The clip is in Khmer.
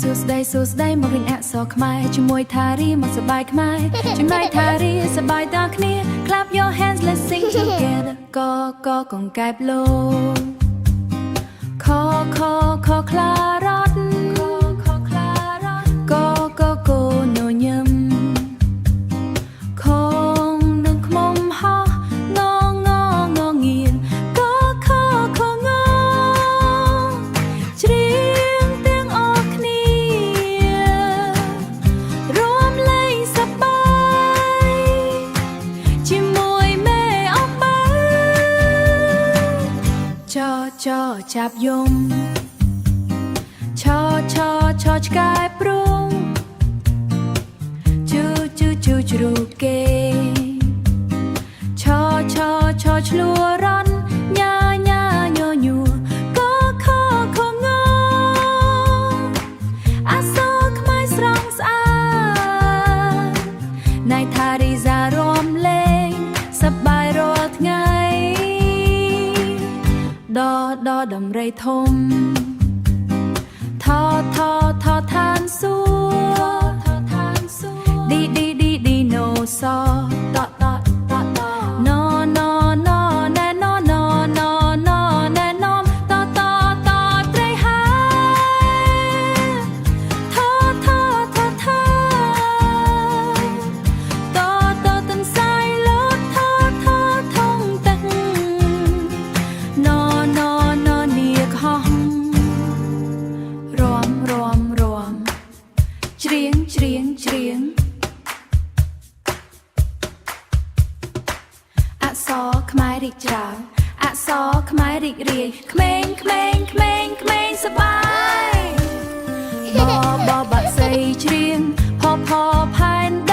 សួស្ដីមករៀនអក្សរខ្មែរជាមួយថារីមកសប្បាយខ្មែរចំណែកថារីសប្បាយតគ្នា Clap your hands let's sing together កកង្កែបលោខខ្លារត់កញញឹមខងនឹងខ្មុំហោះងងៀងខងច្រៀងទាំងអស់គ្នារួមលេងសប្បាយជាមួយមេអបបើចចាប់យំឆឆ្កែព្រុងជូជ្រូគេឆឆ្លួរន់ញ៉ាញញួខងអសរខ្មែរស្រស់ស្អាតណៃថារីសារំលេងសប្បាយរាល់ថ្ងៃដំរីធំថឋានសួគ៌ឌីណូសតណណណណែណតត្រីហាថតន្សាយលោតថងទឹកណនីខំរំច្រៀងអក្សរខ្មែររីកច្រើនអក្សរខ្មែររីករាយក្មេងសប្បាយបបាក់សីច្រៀងផផផែន